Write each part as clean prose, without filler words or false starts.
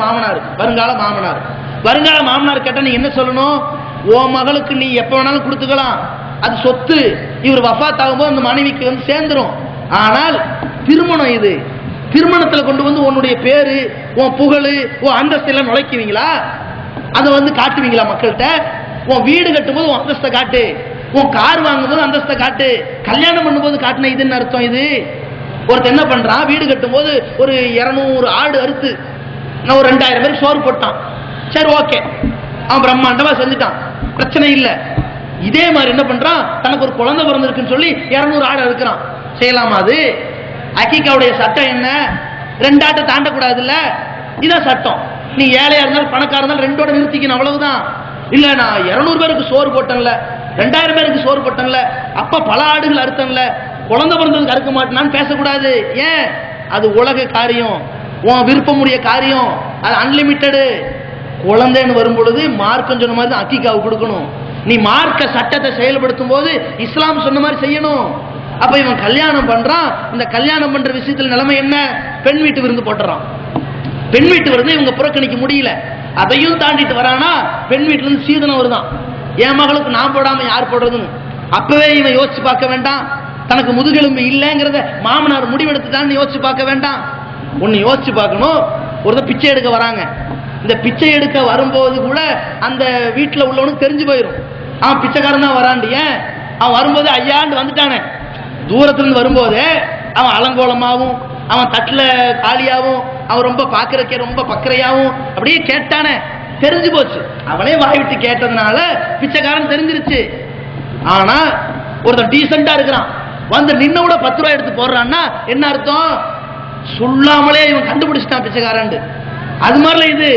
மாமனார், வருங்கால மாமனார். வருங்கால மாமனார் கேட்டா நீ என்ன சொல்லணும்? உன் மகளுக்கு நீ எப்ப வேணாலும் கொடுத்துக்கலாம், அது சொத்து. இவர் வஃபாத் ஆகும்போது அந்த மனைவிக்கு வந்து சேர்ந்துரும். ஆனால் திருமணம், இது திருமணத்தில் கொண்டு வந்து உன்னுடைய பேரு, உன் புகழ், உன் அந்தஸ்து எல்லாம் நுழைக்குவீங்களா? அதை வந்து காட்டுவீங்களா மக்கள்கிட்ட? உன் வீடு கட்டும்போது உன் அந்தஸ்தை காட்டு, உன் கார் வாங்கும்போது அந்தஸ்தை காட்டு, கல்யாணம் பண்ணும்போது காட்டின இதுன்னு அர்த்தம். இது ஒருத்தர் என்ன பண்றான், வீடு கட்டும் போது ஒரு 200 ஆடு அறுத்து நான் ஒரு 2000 பேருக்கு சோறு போட்டான். சரி, ஓகே, அவன் பிரம்மாண்டமா செஞ்சுட்டான், பிரச்சனை இல்லை. இதே மாதிரி என்ன பண்றான், தனக்கு ஒரு குழந்தை பிறந்திருக்குன்னு சொல்லி 200 ஆடு அறுக்கிறான். செய்யலாமா? அது அகீகாவுடைய சட்டம் என்ன? 2 ஆட்டை தாண்டக்கூடாது இல்ல, இதான் சட்டம். நீ ஏழையா இருந்தாலும் பணக்கார இருந்தாலும் 2ஓட நிறுத்திக்கணும், அவ்வளவுதான். இல்ல நான் 200 பேருக்கு சோறு போட்டேன்ல, 2000 பேருக்கு சோறு போட்டேன்ல, அப்ப பல ஆடுகள் அறுத்தன்ல, குழந்தை பிறந்ததுக்கு அறுக்க மாட்டேன்னு பேசக்கூடாது. ஏன்? அது உலக காரியம், உன் விருப்பமுடைய காரியம், அது அன்லிமிட்டடு. குழந்தைன்னு வரும் பொழுது மார்க்கம் சொன்ன மாதிரி தான் அக்கீகாவுக்கு கொடுக்கணும். நீ மார்க்க சட்டத்தை செயல்படுத்தும் போது இஸ்லாம் சொன்ன மாதிரி செய்யணும். அப்ப இவன் கல்யாணம் பண்றான், இந்த கல்யாணம் பண்ற விஷயத்துல நிலைமை என்ன? பெண் வீட்டு விருந்து போட்டுறான். பெண் வீட்டு விருந்து இவங்க புறக்கணிக்க முடியல, அதையும் தாண்டிட்டு வரானா பெண் வீட்டுல இருந்து சீதனம் வருதான். என் மகளுக்கு நான் போடாம யார் போடுறதுன்னு அப்பவே இவன் யோசிச்சு பார்க்க வேண்டாம்? தனக்கு முதுகெலும்பு இல்லைங்கிறத மாமனார் முடிவெடுத்துட்டான்னு யோசிச்சு பார்க்க வேண்டாம்? ஒன்னு யோசிச்சு பார்க்கணும். ஒரு பிச்சை எடுக்க வராங்க, இந்த பிச்சை எடுக்க வரும்போது கூட அந்த வீட்டில் உள்ளவனுக்கு தெரிஞ்சு போயிடும் அவன் பிச்சைக்காரன் தான் வராண்டிய. அவன் வரும்போது ஐயாண்டு வந்துட்டானே, தூரத்துல இருந்து வரும்போது அவன் அலங்கோலமாகவும், அவன் தட்டுல காலியாகவும், அவன் ரொம்ப பாக்குறக்கே ரொம்ப பக்கரையாகவும் அப்படியே கேட்டானே, தெரிஞ்சு போச்சு. அவனே வாய் விட்டு கேட்டதுனால பிச்சைக்காரன் தெரிஞ்சிருச்சு. ஆனா ஒருத்தன் டீசெண்டா இருக்கிறான், வந்து நின்னோட 10 ரூபாய் எடுத்து போடுறான்னா என்ன அர்த்தம்? சொல்லாமலே இவன் கண்டுபிடிச்சிட்டான் பிச்சைக்காரன். அது மாதிரில இது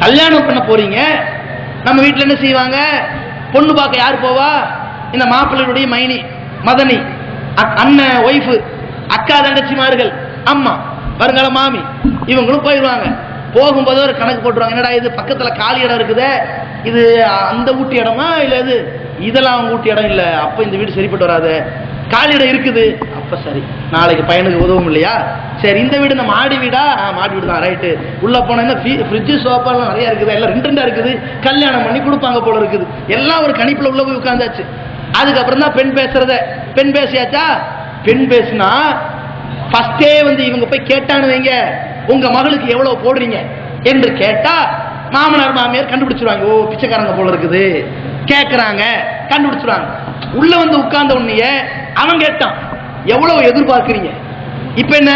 கல்யாணம் பண்ண போறீங்க, நம்ம வீட்டில் என்ன செய்வாங்க? பொண்ணு பார்க்க யார் போவா? இந்த மாப்பிள்ளையுடைய மைனி மதனி, அண்ணன் ஒய்ஃபு, அக்கா தங்கச்சிமார்கள், அம்மா, வருங்கால மாமி, இவங்களும் போயிடுவாங்க. போகும்போது ஒரு கணக்கு போட்டுருவாங்க, என்னடா இது பக்கத்துல காலி இடம் இருக்குது, இது அந்த ஊட்டி இடமா இல்ல இது இதெல்லாம் அவங்க ஊட்டி இடம் இல்ல, அப்ப இந்த வீடு சரிப்பட்டு வராது, காலி இடம் இருக்குது, அப்ப சரி நாளைக்கு பையனுக்கு உதவும் இல்லையா, சரி இந்த வீடு இந்த மாடி வீடா, மாடி வீடு தான், ரைட்டு. உள்ள போனா ஃப்ரிட்ஜு சோஃபா எல்லாம் நிறைய இருக்குது, எல்லாம் 2 இருக்குது, கல்யாணம் பண்ணி கொடுப்பாங்க போல இருக்குது. எல்லாம் ஒரு கணிப்புல உள்ள போய் உட்கார்ந்தாச்சு. அதுக்கப்புறம் தான் பெண் பேசுறத. பெண் பேசியாச்சா? பெண் பேசினா ஃபர்ஸ்டே வந்து இவங்க போய் கேட்டான்னு வைங்க, உங்க மகளுக்கு எவ்வளவு போடுறீங்க என்று கேட்டா மாமனார் மாமியார் கண்டுபிடிச்சிருவாங்க. ஓ பிச்சைக்காரங்க போல இருக்குது, கேட்கறாங்க, கண்டுபிடிச்சிருவாங்க. உள்ள வந்து உட்கார்ந்த உடனே அவன் கேட்டான் எவ்வளவு எதிர்பார்க்கிறீங்க. இப்ப என்ன,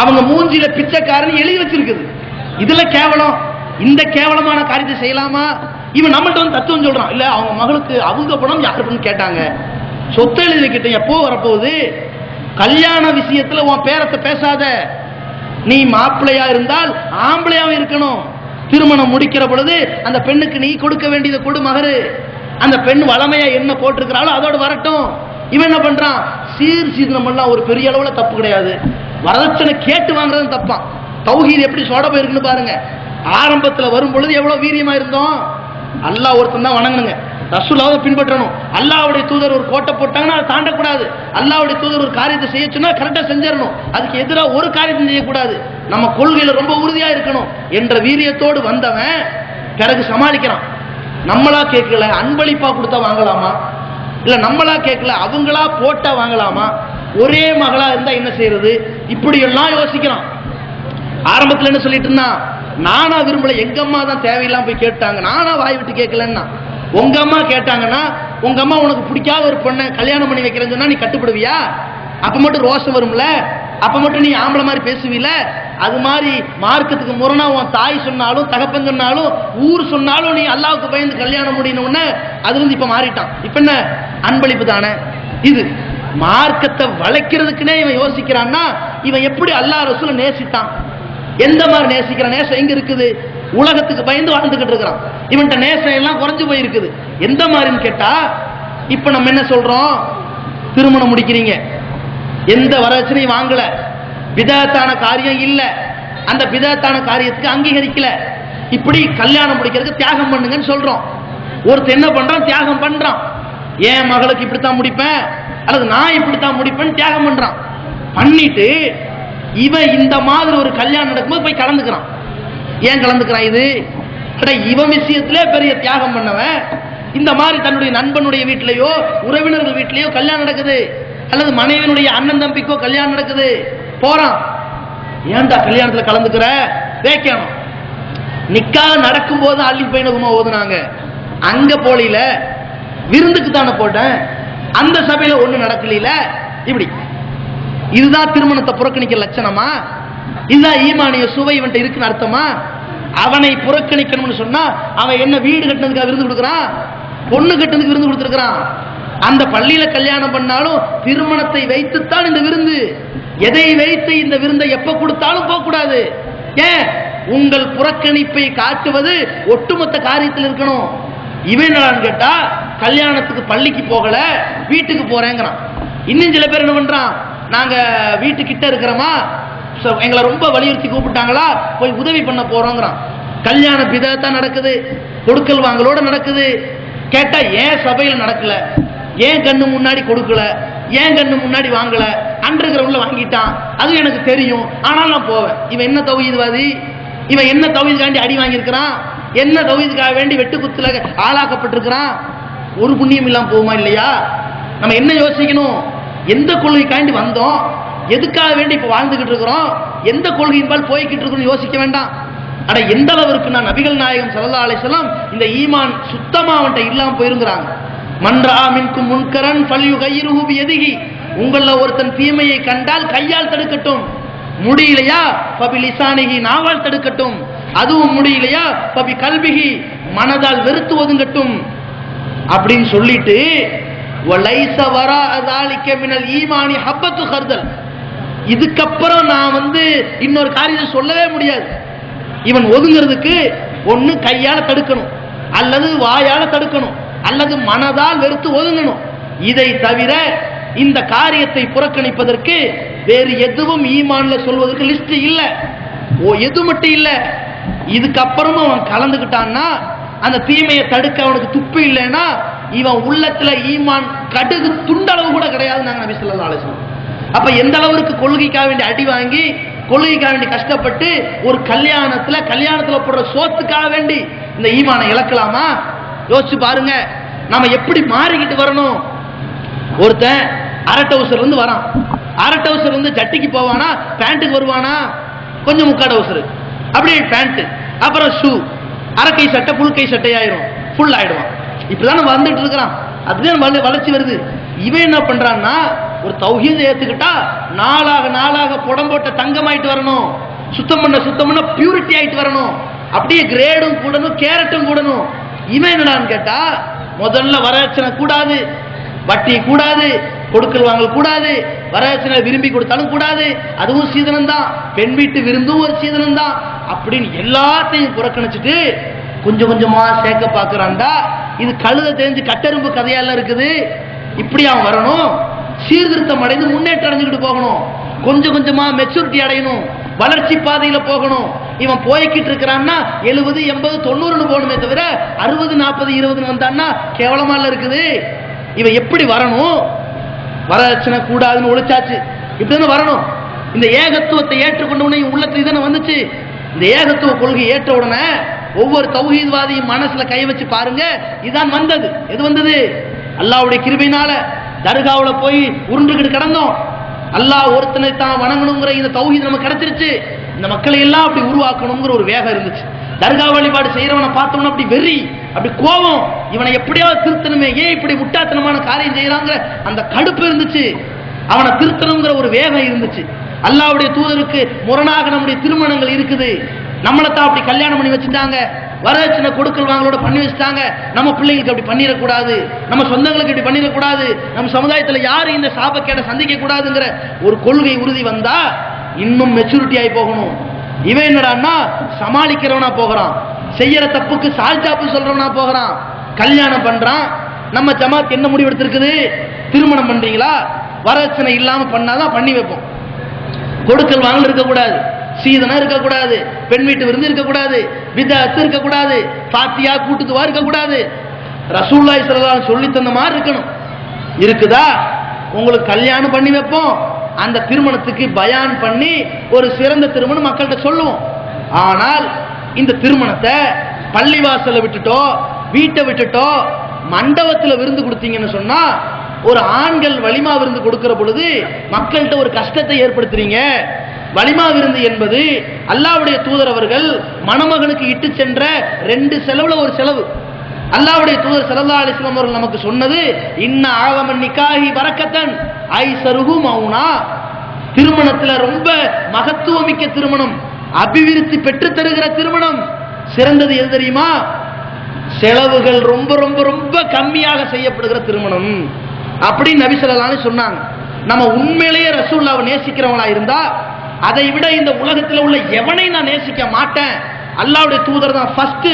அவங்க மூஞ்சில பிச்சைக்காரன் எழுதி வச்சிருக்குது. இதுல கேவலம், இந்த கேவலமான காரியத்தை செய்யலாமா? இவன் நம்மள்ட்ட வந்து தத்துவம் சொல்றான், இல்ல அவங்க மகளுக்கு அவங்க பணம் யாருக்குன்னு கேட்டாங்க, சொத்து எழுதி வைக்கிட்ட, எப்போ வரப்போகுது? கல்யாண விஷயத்துல உன் பேரத்தை பேசாத. நீ மாப்பிள்ளையா இருந்தால் ஆம்பளையாவும் இருக்கணும். திருமணம் முடிக்கிற பொழுது அந்த பெண்ணுக்கு நீ கொடுக்க வேண்டியதை கொடு மகரு. அந்த பெண் வளமையா என்ன போட்டிருக்கிறாளோ அதோட வரட்டும். இவன் என்ன பண்றான்? சீர்சீதனம் எல்லாம் ஒரு பெரிய அளவுல தப்பு கிடையாது, வரதட்சணை கேட்டு வாங்குறது தப்பான். தௌஹீத் எப்படி சொட போயிருக்குன்னு பாருங்க. ஆரம்பத்தில் வரும் பொழுது எவ்வளவு வீரியமா இருந்தோம். அல்லாஹ் ஒருத்தன் தான் வணங்கணுங்க, ரசூலுல்லாஹை பின்பற்றணும். அல்லாஹ்வுடைய தூதர் ஒரு கோட்டை போட்டாங்கன்னா அதை தாண்டக்கூடாது. அல்லாஹ்வுடைய தூதர் ஒரு காரியத்தை செய்ய சொன்னா கரெக்டா செஞ்சிடணும். அதுக்கு எதிராக ஒரு காரியத்தை செய்யக்கூடாது. நம்ம கொள்கையில ரொம்ப உறுதியா இருக்கணும் என்ற வீரியத்தோடு வந்தவன் பிறகு சமாளிக்கிறான். நம்மளா கேட்கல, அன்பளிப்பா கொடுத்தா வாங்கலாமா, இல்ல நம்மளா கேட்கல அவங்களா போட்டா வாங்கலாமா, ஒரே மகளா இருந்தா என்ன செய்யறது, இப்படி எல்லாம் யோசிக்கிறான். ஆரம்பத்தில் என்ன சொல்லிட்டு இருந்தா, நானா விரும்பல, எங்க அம்மா தான் தேவையில்லாம போய் கேட்டாங்க, நானா வாய் விட்டு கேட்கலன்னா. உங்க அம்மா கேட்டாங்கன்னா, உங்க அம்மா உனக்கு பிடிக்காத ஒரு பொண்ணை கல்யாணம் பண்ணி வைக்கிறேன்னு சொன்னா நீ கட்டுப்படுவியா? அப்ப மட்டும் ரோஷம் வரும்ல, அப்ப மட்டும் நீ ஆம்பளை மாதிரி பேசுவீல. அது மாதிரி மார்க்கத்துக்கு முரணா உன் தாய் சொன்னாலும் தகப்பன் சொன்னாலும் ஊர் சொன்னாலும் நீ அல்லாஹ்வுக்கு பயந்து கல்யாணம் முடியணும்னு அதுல இருந்து இப்ப மாறிட்டான். இப்ப என்ன, அன்பளிப்பு தானே இது. மார்க்கத்தை வளைக்கிறதுக்குன்னே இவன் யோசிக்கிறான்னா இவன் எப்படி அல்லாஹ் ரசூலை நேசித்தான், எந்த மாதிரி நேசிக்கிறான்? நேசம் எங்க இருக்குது? உலகத்துக்கு பயந்து வாழ்ந்துகிட்டு இருக்கிறான். இவன்ட்ட நேசம் எல்லாம் குறைஞ்சு போயிருக்குது. எந்த மாதிரின்னு கேட்டா, இப்ப நம்ம என்ன சொல்றோம், திருமணம் முடிக்கிறீங்க, எந்த வரதட்சணையும் வாங்கல, பிதஅத்தான காரியம் இல்ல, அந்த பிதஅத்தான காரியத்துக்கு அங்கீகரிக்கல, இப்படி கல்யாணம் முடிக்கிறதுக்கு தியாகம் பண்ணுங்கன்னு சொல்றோம். ஒருத்தர் என்ன பண்றான், தியாகம் பண்றான். என் மகளுக்கு இப்படித்தான் முடிப்பேன் அல்லது நான் இப்படித்தான் முடிப்பேன் தியாகம் பண்றான். பண்ணிட்டு இவன் இந்த மாதிரி ஒரு கல்யாணம் நடக்கும்போது போய் கலந்துக்கிறான். ஏன் கலந்துக்கிறான்? இது இவன் விஷயத்திலே பெரிய தியாகம் பண்ணவன் இந்த மாதிரி தன்னுடைய நண்பனுடைய வீட்டிலேயோ உறவினர்கள் வீட்டிலேயோ கல்யாணம் நடக்குது, அல்லது மனைவியினுடைய அண்ணன் தம்பிக்கோ கல்யாணம் நடக்குது, போறான். ஏன்டா கல்யாணத்தில் கலந்துக்கிற? வேக்கணும். நிக்காக நடக்கும் போது அள்ளி பையனுக்குமா ஓதுனாங்க, அங்க போலில விருந்துக்கு தானே போட்டேன், அந்த சபையில ஒண்ணு நடக்கல. இப்படி இதுதான் திருமணத்தை புறக்கணிக்க லட்சணமா? இதுதான் ஈமானிய சுவை இவன்ட்ட இருக்குன்னு அர்த்தமா? அவனை புறக்கணிக்கணும்னு சொன்னா அவன் என்ன வீடு கட்டினதுக்காக விருந்து கொடுக்குறான்? பொண்ணு கட்டினதுக்கு விருந்து கொடுத்துருக்கிறான். அந்த பள்ளியில கல்யாணம் பண்ணாலும் திருமணத்தை வைத்துத்தான் இந்த விருந்து. எதை வைத்து இந்த விருந்தை எப்ப கொடுத்தாலும் போக கூடாது. ஏன்? உங்கள் புறக்கணிப்பை காட்டுவது ஒட்டுமொத்த காரியத்தில் இருக்கணும். இவன் என்னடான்னு கேட்டா கல்யாணத்துக்கு பள்ளிக்கு போகல, வீட்டுக்கு போறேங்கிறான். இன்னும் சில பேர் என்ன பண்றான், நாங்க வீட்டுக்கிட்ட இருக்கிறோமா, எங்களை ரொம்ப வலியுறுத்தி கூப்பிட்டாங்களா, போய் உதவி பண்ண போறோங்கிறான். கல்யாண பிதத்தான் நடக்குது, கொடுக்கல் வாங்கலோட நடக்குது. கேட்டா ஏன் சபையில் நடக்கல, ஏன் கண்ணு முன்னாடி கொடுக்கல, ஏன் கண்ணு முன்னாடி வாங்கல, அன்றுகிறவங்கள வாங்கிட்டான், அது எனக்கு தெரியும், ஆனால் நான் போவேன். இவன் என்ன தௌஹீத்வாதி? இவன் என்ன தௌஹீதுக்காண்டி அடி வாங்கியிருக்கிறான்? என்ன தௌஹீதுக்காக வேண்டி வெட்டுக்குத்துல ஆளாக்கப்பட்டிருக்கிறான்? ஒரு புண்ணியம் இல்லாம போகுமா இல்லையா? நம்ம என்ன யோசிக்கணும்? எந்த கொள்கைக்காண்டி வந்தோம், எதுக்காக வேண்டி இப்ப வாழ்ந்துகிட்டு இருக்கிறோம், எந்த கொள்கையின்பால் போய்கிட்டு இருக்கோம் யோசிக்க வேண்டாம். ஆனா எந்த அளவிற்கு நான் நபிகள் நாயகம் ஸல்லல்லாஹு அலைஹி வஸல்லம் இந்த ஈமான் சுத்தமா அவன்கிட்ட இல்லாம போயிருங்கிறாங்க. மன்ரா மின்கும் முன்கரன் ஃபல்யுகையிருஹு பியதிஹி, உங்கள ஒருத்தன் தீமையை கண்டால் கையால் தடுக்கட்டும், முடியலையா ஃபபி லிசானிஹி, நாவால் தடுக்கட்டும், அதுவும் முடியலையா ஃபபி கல்பிஹி, மனதால் வெறுத்து ஒதுங்கட்டும் அப்படின்னு சொல்லிட்டு வலைஸ வரா ஸாலிக மினல் ஈமானி ஹப்பத்து கர்தல், இதுக்கப்புறம் நான் இன்னொரு காரியத்தை சொல்லவே முடியாது. இவன் ஒதுங்கிறதுக்கு ஒண்ணு கையால தடுக்கணும், அல்லது வாயால தடுக்கணும், அல்லது மனதால் வெறுத்து ஒதுங்கணும். இதை தவிர இந்த காரியத்தை புறக்கணிப்பதற்கு வேறு எதுவும் ஈமான்ல சொல்வதற்கு லிஸ்ட் இல்ல. எது மட்டும் இல்ல, இதுக்கப்புறமும் அவன் கலந்துக்கிட்டான்னா அந்த தீமையை தடுக்க அவனுக்கு துப்பு இல்லைன்னா இவன் உள்ளத்துல ஈமான் கடுகு துண்டளவு கூட கிடையாது. நாங்க நபி ஸல்லல்லாஹு அலைஹி வஸல்லம் அப்ப எந்த அளவுக்கு கொள்கைக்காக வேண்டி அடி வாங்கி, கொள்கைக்காக வேண்டி கஷ்டப்பட்டு ஒரு கல்யாணத்துல போடுற சோத்துக்காக வேண்டி இந்த ஈமானை இழக்கலாமா? யோசிச்சு பாருங்க. நம்ம எப்படி மாறிக்கிட்டு வரணும்? ஒருத்தன் அரட்டவுசர் இருந்து வரான், அரட்டவுசர் இருந்து ஜட்டிக்கு போவானா, பேண்ட்டுக்கு வருவானா? கொஞ்சம் முக்காட அவசரு, அப்படியே பேண்ட், அப்புறம் ஷூ, அரைக்கை சட்டை புல் கை சட்டையாயிரும், ஃபுல் ஆயிடுவான். இப்படிதான் வந்துட்டு இருக்கிறான். அதுதான் வளர்ச்சி வருது. இவன் என்ன பண்றான்னா ஒரு தௌஹீதை ஏத்துக்கிட்டா நாளாக புடம்போட்ட தங்கமாயிட்டு வரணும், சுத்தம் பண்ண பியூரிட்டி ஆயிட்டு வரணும், அப்படியே கிரேடும் கூடணும், கேரட்டும் கூடணும். இவன் என்னடான்னு கேட்டா முதல்ல வரதட்சணை கூடாது, வட்டி கூடாது, கொடுக்கல் வாங்கல் கூடாது, வரதட்சணை விரும்பி கொடுத்தாலும் கூடாது, அதுவும் சீதனம் தான், பெண் வீட்டு விருந்தும் ஒரு சீதனம் தான் அப்படின்னு எல்லாத்தையும் புறக்கணிச்சுட்டு கொஞ்சம் கொஞ்சமா சேர்க்க பாக்குறான்டா. இது கழுத தெரிஞ்சு கட்டெரும்பு கதையெல்லாம் இருக்குது. இப்படி அவன் வரணும், சீர்திருத்தம் அடைந்து முன்னேற்றம் அடைஞ்சுக்கிட்டு போகணும், கொஞ்சம் கொஞ்சமா மெச்சூரிட்டி அடையணும், வளர்ச்சி பாதையில போகணும். இவன் போய்கிட்டு இருக்கிறான்னா 70, 80, 90 போகணுமே தவிர 60, 40, 20 வந்தான்னா கேவலமா இருக்குது. இவன் எப்படி வரணும்? வரதட்சணை கூடாதுன்னு ஒழிச்சாச்சு, இப்படின்னு வரணும். இந்த ஏகத்துவத்தை ஏற்றுக்கொண்ட உடனே உள்ளத்துல இதனை வந்துச்சு. இந்த ஏகத்துவ கொள்கை ஏற்ற உடனே ஒவ்வொரு தௌஹீத்வாதியும் மனசுல கை வச்சு பாருங்க, இதான் வந்தது. எது வந்தது? அல்லாஹ்வுடைய கிருபையினால தர்காவுல போய் உருண்டுகிட்டு கிடந்தோம். அல்லாஹ் ஒருத்தனை தான் வணங்கணுங்கிற இந்த தௌஹீத் நமக்கு கிடைச்சிருச்சு. இந்த மக்களை எல்லாம் அப்படி உருவாக்கணுங்கிற ஒரு வேகம் இருந்துச்சு. தர்கா வழிபாடு செய்யறவனை பார்த்தோம்னா அப்படி வெறி, அப்படி கோபம், இவனை எப்படியாவது திருத்தணுமே, ஏன் இப்படி முட்டாத்தனமான காரியம் செய்யறாங்கிற அந்த கடுப்பு இருந்துச்சு. அவனை திருத்தணுங்கிற ஒரு வேகம் இருந்துச்சு. அல்லாஹ்வுடைய தூதருக்கு முரணாக நம்முடைய திருமணங்கள் இருக்குது, நம்மளைத்தான் அப்படி கல்யாணம் பண்ணி வச்சுட்டாங்க, வரதட்சணை கொடுக்கல் வாங்கலோட பண்ணி வச்சுட்டாங்க, நம்ம பிள்ளைகளுக்கு அப்படி பண்ணிடக்கூடாது, நம்ம சொந்தங்களுக்கு இப்படி பண்ணிடக்கூடாது, நம்ம சமுதாயத்தில் யாரும் இந்த சாபக்கேட சந்திக்க கூடாதுங்கிற ஒரு கொள்கை உறுதி வந்தா இன்னும் மெச்சூரிட்டி ஆகி போகணும். இவன் என்னடான்னா சமாளிக்கிறவனா போகிறான், செய்யற தப்புக்கு சால்ஜாப்பு சொல்றவனா போகிறான், கல்யாணம் பண்றான். நம்ம ஜமாத் என்ன முடிவு எடுத்திருக்குது? திருமணம் பண்றீங்களா, வரதட்சணை இல்லாம பண்ணாதான் பண்ணி வைப்போம், கொடுக்கல் வாங்கல் இருக்கக்கூடாது, சீதனம் இருக்கக்கூடாது, பெண் வீட்டு விருந்து இருக்கக்கூடாது, பிதஅத் இருக்கக்கூடாது, ஃபாத்தியா கூட்டுதுவா இருக்கக்கூடாது, ரசூலுல்லாஹி ஸல்லல்லாஹு அலைஹி வஸல்லம் சொல்லி தந்த மாதிரி இருக்கணும். இருக்குதா? உங்களுக்கு கல்யாணம் பண்ணி வைப்போம், அந்த திருமணத்துக்கு பயான் பண்ணி ஒரு சிறந்த திருமணம் மக்கள்கிட்ட சொல்லுவோம். ஆனால் இந்த திருமணத்தை பள்ளிவாசலை விட்டுட்டோ வீட்டை விட்டுட்டோ மண்டபத்தில் விருந்து கொடுத்தீங்கன்னு சொன்னா, ஒரு ஆண்கள் வலிமா விருந்து கொடுக்கிற பொழுது மக்கள்கிட்ட ஒரு கஷ்டத்தை ஏற்படுத்துறீங்க. வலிமா விருந்து என்பது அல்லாஹ்வுடைய தூதர் அவர்கள் மணமகனுக்கு இட்டு சென்ற 2 செலவுல ஒரு செலவு. அல்லாஹ்வுடைய தூதர் ஸல்லல்லாஹு அலைஹி வஸல்லம் அவர்கள் நமக்கு சொன்னது, இன்ன ஆவமன் நிக்காஹி பரக்கத்தன் ஐஸருஹு மௌனா. திருமணத்துல ரொம்ப மகத்துவமிக்க திருமணம், அபிவிருத்தி பெற்று தருகிற திருமணம் சிறந்தது எது தெரியுமா? செலவுகள் ரொம்ப ரொம்ப ரொம்ப கம்மியாக செய்யப்படுகிற திருமணம் அப்படி நபி ஸல்லல்லாஹு அலைஹி சொன்னாங்க. நம்ம உண்மையிலேயே ரசூலுல்லாஹ்வை நேசிக்கிறவங்களா இருந்தா, அதை விட இந்த உலகத்தில் உள்ள எவனை நான் நேசிக்க மாட்டேன், அல்லாஹ்வுடைய தூதர் தான் ஃபர்ஸ்ட்,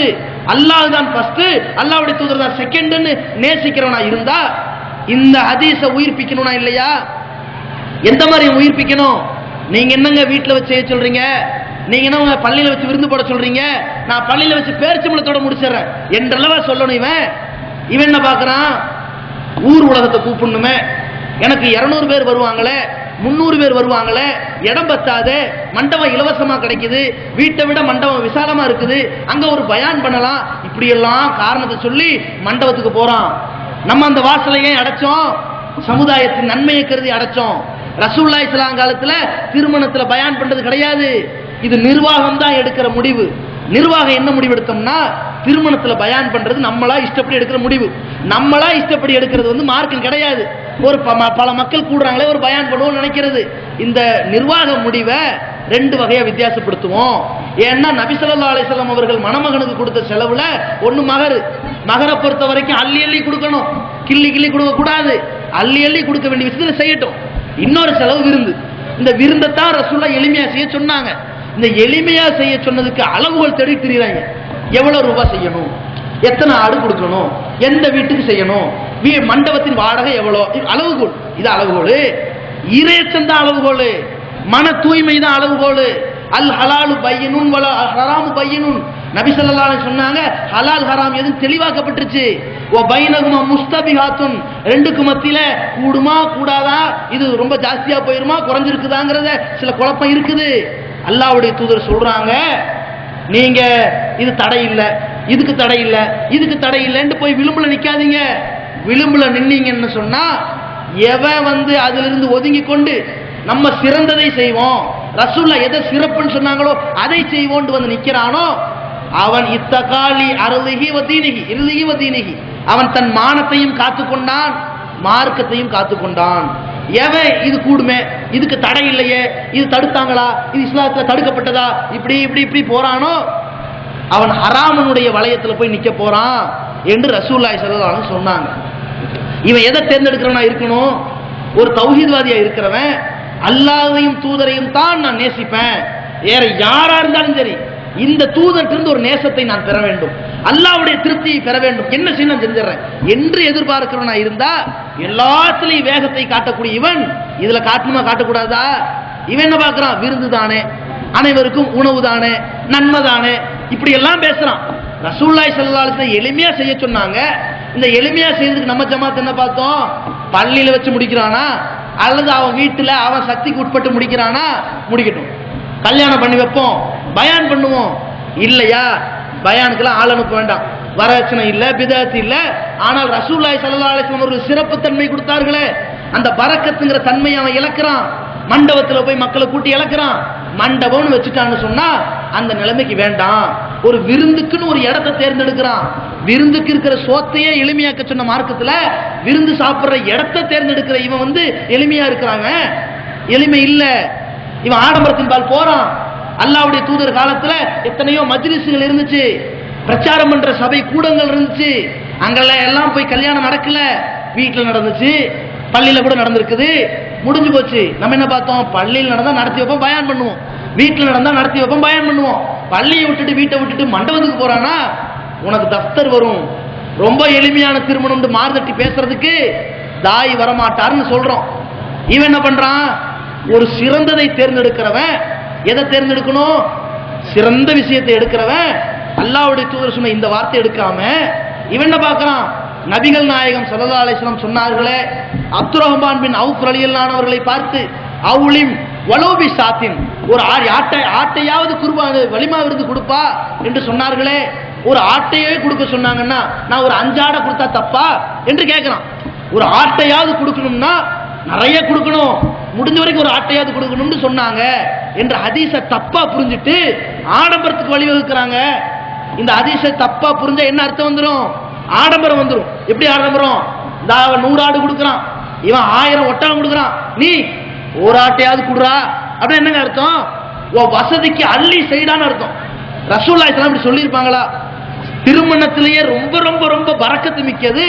அல்லாஹ் தான் ஃபர்ஸ்ட், அல்லாஹ்வுடைய தூதர் தான் செகண்ட்னு நேசிக்கிறவனா இருந்தா, இந்த ஹதீஸை உயிர்ப்பிக்கணும்னா இல்லையா? எந்த மாதிரி உயிர்ப்பிக்கணும்? நீங்க என்னங்க வீட்டில் வச்சு செய்ய சொல்றீங்க? நீங்க என்ன பள்ளியில வச்சு விருந்து போட சொல்றீங்க? நான் பள்ளியில வச்சு பேரிச்சம்பழத்தோட முடிச்சிடறேன் என்றல்லவா சொல்லணும். இவன் என்ன பார்க்கறான்? ஊர் உலகத்தை கூப்பிடணுமே, எனக்கு 200 பேர் வருவாங்களே, 300 பேர் வருவாங்களே, இடம் பத்தாது, மண்டபம் இலவசமா கிடைக்குது, வீட்டை விட மண்டபம் விசாலமா இருக்குது, அங்க ஒரு பயான் பண்ணலாம், இப்படி எல்லாம் காரணத்தை சொல்லி மண்டபத்துக்கு போறான். நம்ம அந்த வாசலையே அடைச்சோம், சமுதாயத்தின் நன்மையை கருதி அடைச்சோம். ரசூலுல்லாஹி ஸல்லல்லாஹு அலைஹி காலத்துல திருமணத்துல பயான் பண்றது கிடையாது. இது நிர்வாகம் தான் எடுக்கிற முடிவு. நிர்வாகம் என்ன முடிவு எடுத்தோம்னா, திருமணத்துல பயான் பண்றது நம்மளா இஷ்டப்படி எடுக்கிற முடிவு. நம்மளா இஷ்டப்படி எடுக்கிறது வந்து மார்க்கம் கிடையாது. ஒரு பல மக்கள் கூடுறாங்களே, ஒரு பயான் பண்ணுவோம் நினைக்கிறது. இந்த நிர்வாக முடிவை 2 வகையா வித்தியாசப்படுத்துவோம். ஏன்னா நபி ஸல்லல்லாஹு அலைஹி வஸல்லம் அவர்கள் மணமகனுக்கு கொடுத்த செலவுல ஒண்ணு மகரை பொறுத்த வரைக்கும் அள்ளி அள்ளி கொடுக்கணும், கிள்ளி கிள்ளி கொடுக்க கூடாது. அள்ளி அள்ளி கொடுக்க வேண்டிய விஷயத்துல செய்யட்டும். இன்னொரு செலவு விருந்து. இந்த விருந்தைத்தான் ரசூலுல்லாஹ் எளிமையா செய்ய சொன்னாங்க. இந்த எளிமையா செய்ய சொன்னதுக்கு அளவுகள் தேடி திரிறாங்க. எவ்வளவு ரூபாய் செய்யணும், எத்தனை ஆடு கொடுக்கணும், எந்த வீட்டுக்கு செய்யணும், மண்டபத்தின் வாடகை எவ்வளவு, அளவுகோல். இது அளவுகோல். இறைச்சம் தான் அளவுகோல், மன தூய்மை தான் அளவுகோல். அல் ஹலாலு பையனுன் வல ஹராமு பையனுன். நபி ஸல்லல்லாஹு அலைஹி சொன்னாங்க, ஹலால் ஹராம் எதுவும் தெளிவாக்கப்பட்டுருச்சு. ஓ பைனகுமா முஸ்தபிஹாத்துன், 2க்கு மத்தியில கூடுமா கூடாதா, இது ரொம்ப ஜாஸ்தியா போயிருமா குறைஞ்சிருக்குதாங்கிறத சில குழப்பம் இருக்குது. அல்லாஹ்வுடைய தூதர் சொல்றாங்க, நீங்க இது தடை இல்லை, இதுக்கு தடை இல்லை, இதுக்கு தடை இல்லைன்னு போய் விளிம்புல நிக்காதீங்க. விளிம்புல நின்னீங்கன்னு சொன்னா, எவன் வந்து அதுல இருந்து ஒதுங்கி கொண்டு நம்ம சிறந்ததை செய்வோம், ரசூலுல்லாஹ் எதை சிறப்புன்னு சொன்னாங்களோ அதை செய்வோம் வந்து நிக்கிறானோ, அவன் இத்தகாலி அருளிஹி வதீனிஹி இறுதிஹி வதீனிஹி, அவன் தன் மானத்தையும் காத்துக்கொண்டான், மார்க்கத்தையும் காத்துக்கொண்டான். எவன் இது கூடுமே, இதுக்கு தடை இல்லையே, இது தடுத்தாங்களா, இது இஸ்லாத்துல தடுக்கப்பட்டதா, இப்படி இப்படி இப்படி போறானோ, அவன் ஹராமனுடைய வளையத்துல போய் நிக்க போறான் என்று ரசூலுல்லாஹி ஸல்லல்லாஹு அலைஹி வஸல்லம் சொன்னாங்க. இவன் எதை தேர்ந்தெடுக்கிறவனா இருக்கணும்? ஒரு தௌஹீத்வாதியா இருக்கிறவன் அல்லாஹ்வையும் தூதரையும் தான் நான் நேசிப்பேன், வேற யாரா இருந்தாலும் சரி இந்த தூதர்கிட்ட ஒரு நேசத்தை நான் பெற வேண்டும், அல்லாஹ்வுடைய திருப்தியை பெற வேண்டும், என்ன செய்ய நான் செஞ்சிடறேன் என்று எதிர்பார்க்கிறவனா இருந்தா, எல்லாத்திலையும் வேகத்தை காட்டக்கூடிய இவன் இதுல காட்டணுமா காட்டக்கூடாதா? இவன் என்ன பார்க்கிறான்? விருந்து தானே, அனைவருக்கும் உணவு தானே, நன்மை தானே, இப்படி எல்லாம் பேசுறான். ரசூலுல்லாஹி ஸல்லல்லாஹு அலைஹி வஸல்லம் எளிமையா செய்ய சொன்னாங்க. இந்த எளிமையா செய்யறதுக்கு நம்ம ஜமாத் என்ன பார்த்தோம்? பள்ளியில வச்சு முடிக்கிறானா அல்லது அவன் வீட்டுல அவன் சக்திக்கு உட்பட்டு முடிக்கிறானா, முடிக்கட்டும். கல்யாணம் பண்ணி வைப்போம், பயான் பண்ணுவோம். இல்லையா, பயானுக்கெல்லாம் ஆள் அனுப்ப வேண்டாம், வரட்சணை இல்ல, பிதஅத் இல்ல. ஆனால் ரசூலுல்லாஹி ஸல்லல்லாஹு அலைஹி வஸல்லம் ஒரு சிறப்பு தன்மை கொடுத்தார்களே, அந்த பரக்கத்துங்கிற தன்மையை அவன் இழக்கிறான். மண்டபத்துல போய் மக்களை கூட்டி இழக்கிறான். மண்டபம்னு வச்சுட்டான்னு சொன்னா அந்த நிலைமைக்கு வேண்டாம். ஒரு விருந்துக்குன்னு ஒரு இடத்தை தேர்ந்தெடுக்கிறான். விருந்துக்கு இருக்கிற சோத்தையே எளிமையாக்க சொன்ன மார்க்கத்துல விருந்து சாப்பிடுற இடத்தை தேர்ந்தெடுக்கிற இவன் வந்து எளிமையா இருக்கிறாங்க. எளிமை இல்ல, இவன் ஆடம்பரத்தின் பால் போறான். அல்லாஹ்வுடைய தூதர் காலத்துல எத்தனையோ மஜ்லிஸ்கள் இருந்துச்சு, பிரச்சாரம் பண்ற சபை கூடங்கள் இருந்துச்சு. அங்கெல்லாம் எல்லாம் போய் கல்யாணம் நடக்கல, வீட்டுல நடந்துச்சு, பள்ளியில கூட நடந்திருக்குது, முடிஞ்சு போச்சு. நம்ம என்ன பார்த்தோம்? பள்ளியில் நடந்தா நடத்தி வைப்போம், பயான் பண்ணுவோம். வீட்டுல நடந்தா நடத்தி வைப்போம், பயான் பண்ணுவோம். பள்ளியை விட்டுட்டு வீட்டை விட்டுட்டு மண்டபத்துக்கு போறானா உனக்கு தஃப்தர் வரும். ரொம்ப எளிமையான திருமணம் மார்தட்டி பேசுறதுக்கு தாய் வரமாட்டார்னு சொல்றோம். இவன் என்ன பண்றான்? ஒரு சிறந்ததை தேர்ந்தெடுக்கிறவன் எதை தேர்ந்தெடுக்கணும்? சிறந்த விஷயத்தை எடுக்கிறவன் அல்லாஹ்வுடைய தூதர் சொன்ன இந்த வார்த்தை எடுக்காம இவன் என்ன பார்க்கறான்? நபிகள் நாயகம் ஸல்லல்லாஹு அலைஹி வஸல்லம் சொன்னார்களே, அப்துர் ரஹ்மான் பின் அவுஃப் ரலியல்லாஹு அன்ஹு அவர்களை பார்த்து அவுலிம் வலோபி சாத்தின், ஒரு ஆட்டையாவது குர்பான் வலிமா விருந்து கொடுப்பா என்று சொன்னார்களே, ஒரு ஆட்டையே கொடுக்க சொன்னாங்கன்னா நான் ஒரு 5 ஆடை கொடுத்தா தப்பா என்று கேட்கிறான். ஒரு ஆட்டையாவது கொடுக்கணும்னா நிறைய கொடுக்கணும், முடிஞ்ச வரைக்கும் ஒரு ஆட்டையாவது கொடுக்கணும்னு சொன்னாங்க என்ற ஹதீஸை தப்பா புரிஞ்சுட்டு ஆடம்பரத்துக்கு வழிவகுக்கிறாங்க. இந்த ஹதீஸை தப்பா புரிஞ்சா என்ன அர்த்தம் வந்துடும்? ஆடம்பரம் வந்துடும். எப்படி ஆடம்பரம்? 100 ஆடு கொடுக்குறான், இவன் 1000 ஒட்டகம் கொடுக்குறான், நீ ஒரு ஆட்டையாவது கொடுறா அப்படின்னு என்னங்க அர்த்தம்? வசதிக்கு அள்ளி செய்டான்னு அர்த்தம். ரசூலுல்லாஹி ஸல்லல்லாஹு அலைஹி வஸல்லம் சொல்லியிருப்பாங்களா? திருமணத்திலேயே ரொம்ப ரொம்ப ரொம்ப பரக்கத்து மிக்கது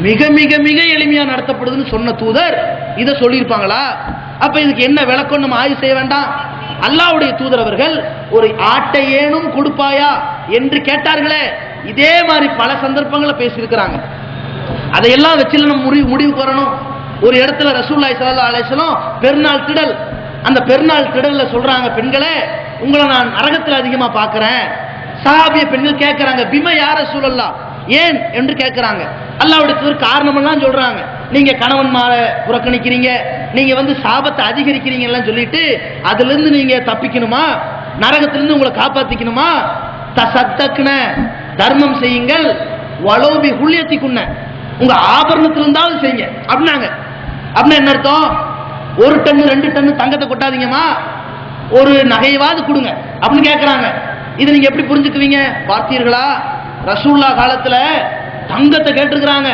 மிக மிக மிக எளிமையா நடத்தப்படுதுன்னு சொன்ன தூதர் இதை சொல்லியிருப்பாங்களா? அப்ப இதுக்கு என்ன விளக்கம் நம்ம ஆய்வு செய்ய வேண்டாம்? அல்லாஹ்வுடைய தூதர் அவர்கள் ஒரு ஆட்டை ஏனும் கொடுப்பாயா என்று கேட்டார்களே, இதே மாதிரி பல சந்தர்ப்பங்களை பேசியிருக்கிறாங்க. அதையெல்லாம் வச்சு நம்ம முடிவுக்கு வரணும். ஒரு இடத்துல ரசூலுல்லாஹி ஸல்லல்லாஹு அலைஹி வஸல்லம் பெருநாள் திடல், அந்த பெருநாள் திடல்ல சொல்றாங்க, பெண்களே உங்களை நான் நரகத்தில் அதிகமா பார்க்கிறேன். சஹாபிய பெண்கள் கேட்கிறாங்க, பிம யா ரசூலல்லாஹ், ஏன் என்று கேட்கிறாங்க. அல்லாஹ்வுடைய தூதர் காரணம் எல்லாம் சொல்றாங்க. நீங்க கணவன்மாரை புறக்கணிக்கிறீங்க, நீங்க சாபத்தை அதிகரிக்கிறீங்க எல்லாம் சொல்லிட்டு அதுல இருந்து நீங்க தப்பிக்கணுமா, நரகத்திலிருந்து உங்களை காப்பாத்திக்கணுமா, தசத்தக்ன தர்மம் செய்யுங்கள், வலோபி ஹுல்யத்திக்குன்ன உங்க ஆபரணத்திலிருந்தாவது செய்யுங்க அப்படின்னாங்க. அப்படின்னா என்ன அர்த்தம்? 1 டன் 2 டன் தங்கத்தை கொட்டாதீங்கம்மா, ஒரு நகையவாது கொடுங்க அப்படின்னு கேட்கிறாங்க. இதை நீங்க எப்படி புரிஞ்சுக்குவீங்க? பார்த்தீர்களா, ரசூலுல்லாஹ் காலத்துல தங்கத்தை கேட்டிருக்கிறாங்க,